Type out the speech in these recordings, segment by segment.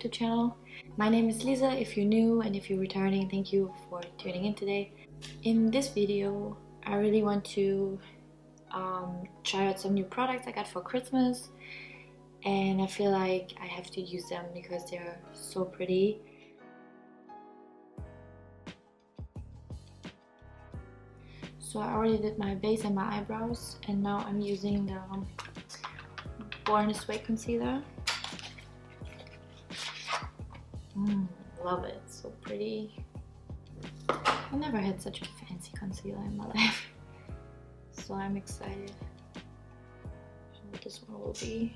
YouTube channel. My name is Lisa if you're new, and if you're returning, thank you for tuning in today. In this video, I really want to try out some new products I got for Christmas, and I feel like I have to use them because they're so pretty. So I already did my base and my eyebrows, and now I'm using the Wonderstick concealer. Love it, so pretty. I never had such a fancy concealer in my life, so I'm excited what this one will be.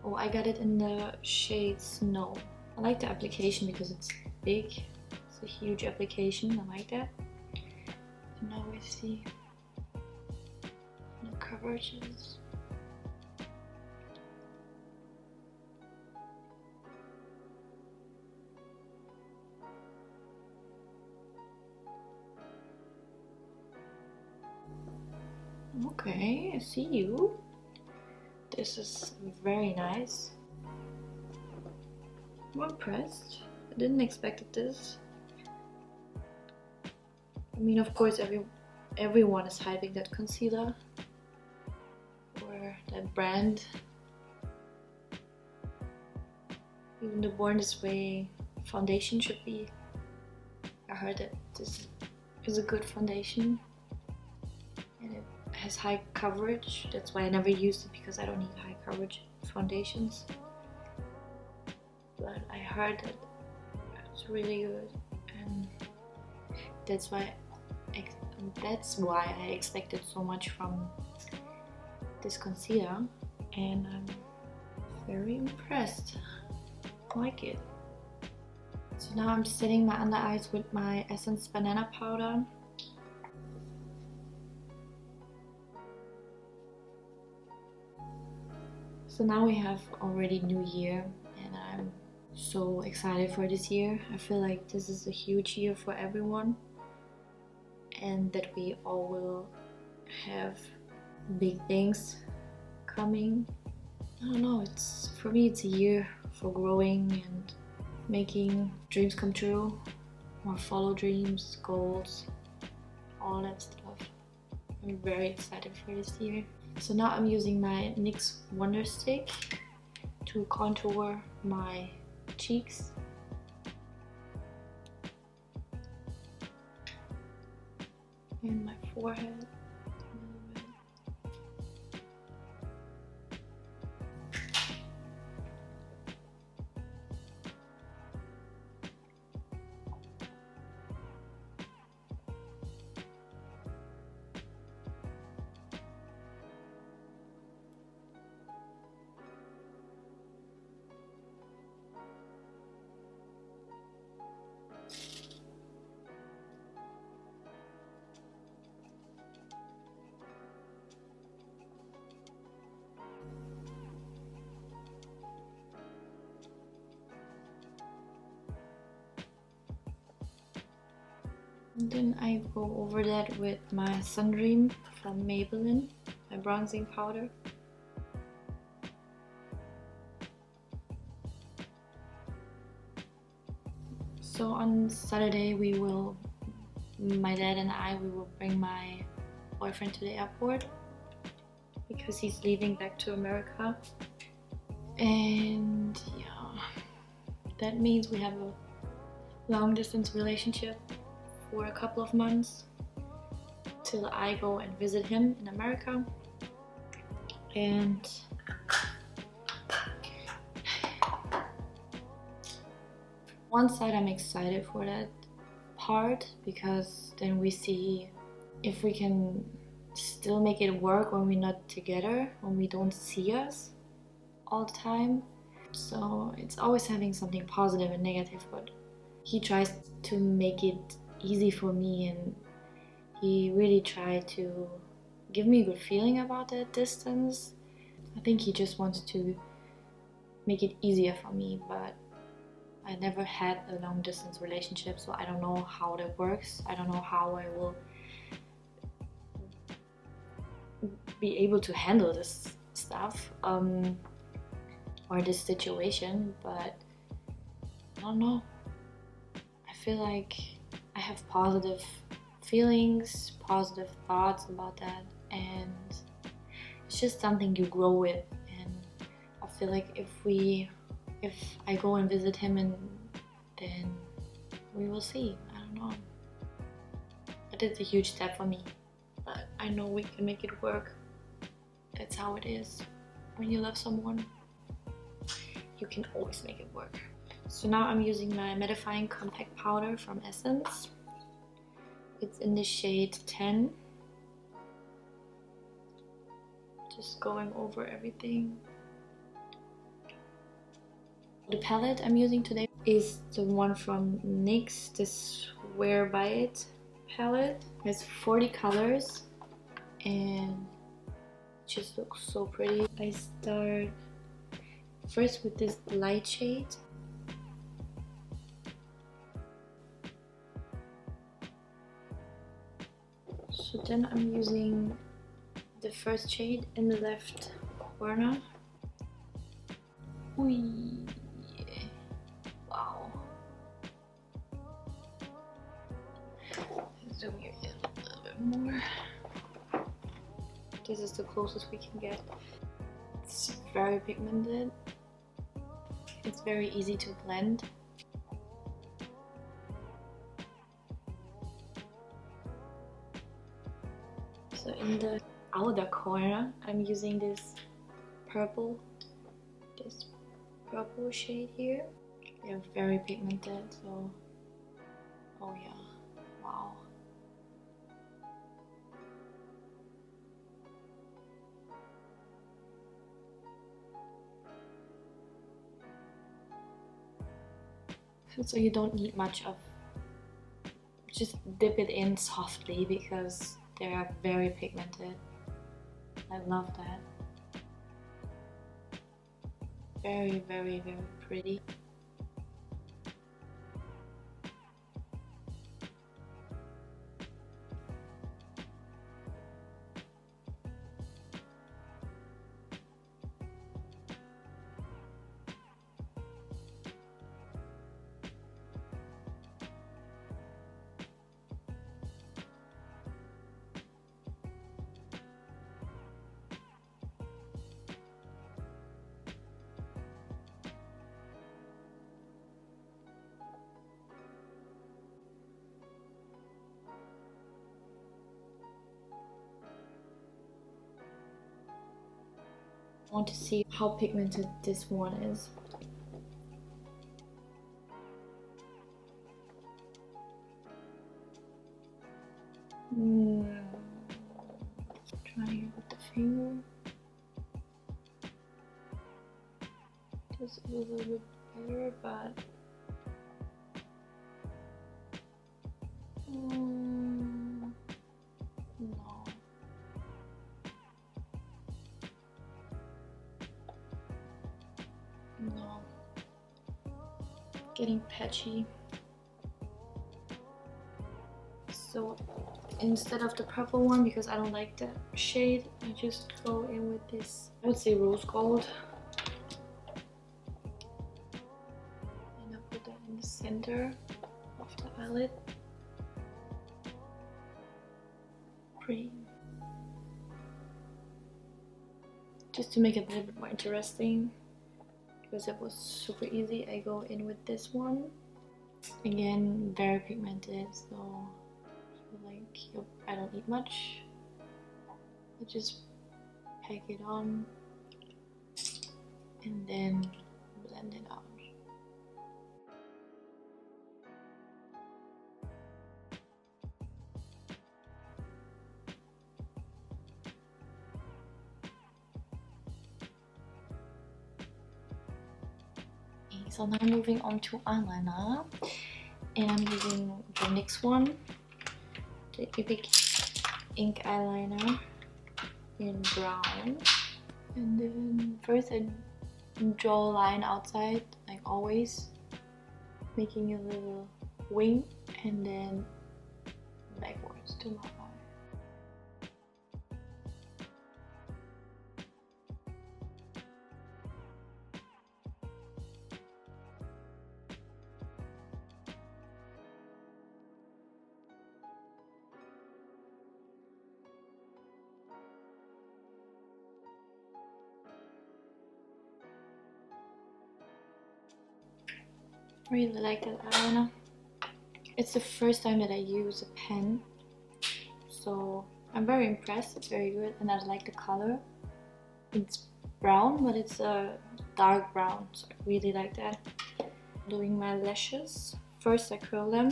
Oh, I got it in the shade Snow. I like the application because it's big. It's a huge application. I like that. So now we see the coverages. Okay, I see you. This is very nice. I'm impressed. I didn't expect this. I mean, of course, everyone is hyping that concealer or that brand. Even the Born This Way foundation should be. I heard that this is a good foundation and it has high coverage. That's why I never used it, because I don't need high coverage foundations. But I heard that it's really good, and that's why I expected so much from this concealer, and I'm very impressed. I like it. So now I'm setting my under eyes with my Essence Banana Powder. So now we have already New Year, and I'm so excited for this year. I feel like this is a huge year for everyone, and that we all will have big things coming. I don't know, for me it's a year for growing and making dreams come true, or follow dreams, goals, all that stuff. I'm very excited for this year. So now I'm using my NYX Wonderstick to contour my cheeks. And my forehead. And then I go over that with my Sundream from Maybelline, my bronzing powder. So on Saturday my dad and I will bring my boyfriend to the airport because he's leaving back to America. And yeah, that means we have a long distance relationship for a couple of months till I go and visit him in America. And one side I'm excited for that part, because then we see if we can still make it work when we're not together, when we don't see us all the time. So it's always having something positive and negative, but he tries to make it easy for me, and he really tried to give me a good feeling about that distance. I think he just wants to make it easier for me, but I never had a long distance relationship, so I don't know how that works. I don't know how I will be able to handle this stuff or this situation, but I don't know. I feel like I have positive feelings, positive thoughts about that, and it's just something you grow with. And I feel like if I go and visit him, and then we will see. I don't know, but it's a huge step for me, but I know we can make it work. That's how it is when you love someone. You can always make it work. So now I'm using my mattifying compact powder from Essence. It's in the shade 10. Just going over everything. The palette I'm using today is the one from NYX, the Swear by It palette. It's 40 colors and it just looks so pretty. I start first with this light shade. So then I'm using the first shade in the left corner. Ooh, wow. Zoom here a little bit more. This is the closest we can get. It's very pigmented. It's very easy to blend. So in the outer corner, I'm using this purple shade here. They're very pigmented, so oh yeah, wow. So you don't need much of, just dip it in softly because they are very pigmented. I love that. Very, very, very pretty. I want to see how pigmented this one is. Try it with the finger. Just a little bit better, but no. No. Getting patchy. So instead of the purple one, because I don't like that shade, I just go in with this, I would say rose gold. And I put that in the center of the eyelid. Pretty. Just to make it a little bit more interesting, because it was super easy, I go in with this one. Again, very pigmented, so I feel like I don't need much. I just pack it on and then blend it out. So now moving on to eyeliner, and I'm using the NYX one, the Epic Ink eyeliner in brown. And then first I draw a line outside, like always, making a little wing, and then backwards to my eye. Really like that eyeliner. It's the first time that I use a pen, so I'm very impressed. It's very good, and I like the color. It's brown, but it's a dark brown, so I really like that. Doing my lashes. First I curl them.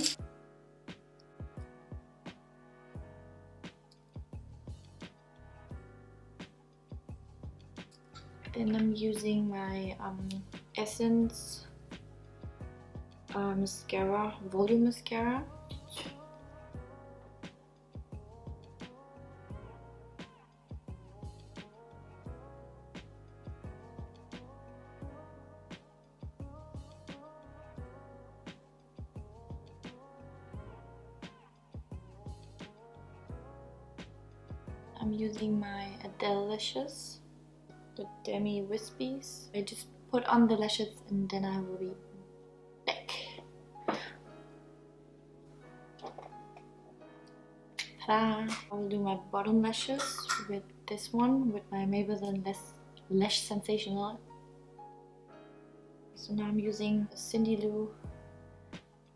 Then I'm using my Essence mascara, volume mascara. I'm using my Ardell lashes, the Demi Wispies. I just put on the lashes and then I will be back. Ta-da! I'll do my bottom lashes with this one, with my Maybelline Lash Sensational. So now I'm using a Cindy Lou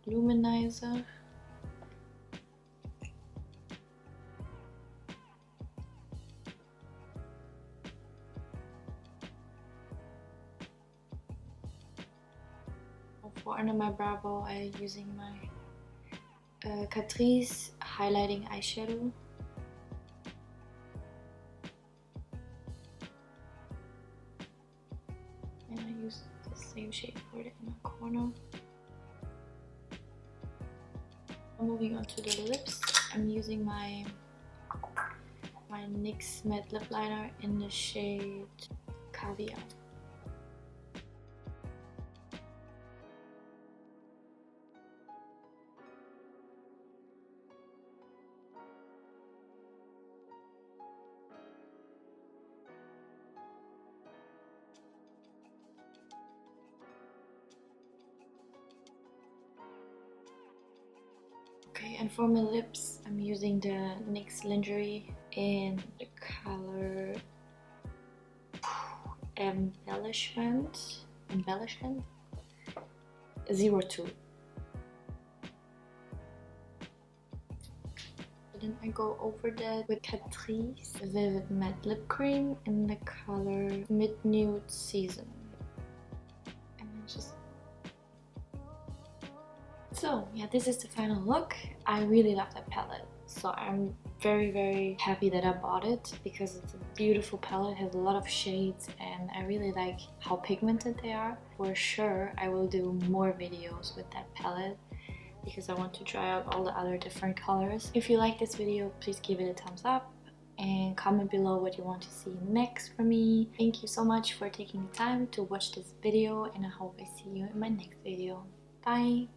Luminizer. For under my brow bone, I'm using my Catrice Highlighting Eyeshadow. And I use the same shade for the inner corner. Moving on to the lips, I'm using my NYX matte lip liner in the shade Caviar. Okay, and for my lips, I'm using the NYX Lingerie in the color Embellishment 02. Then I go over that with Catrice Vivid Matte Lip Cream in the color midNude Season. And then just... So yeah, this is the final look. I really love that palette, so I'm very happy that I bought it because it's a beautiful palette, has a lot of shades, and I really like how pigmented they are. For sure I will do more videos with that palette because I want to try out all the other different colors. If you like this video, please give it a thumbs up and comment below what you want to see next from me. Thank you so much for taking the time to watch this video, and I hope I see you in my next video. Bye!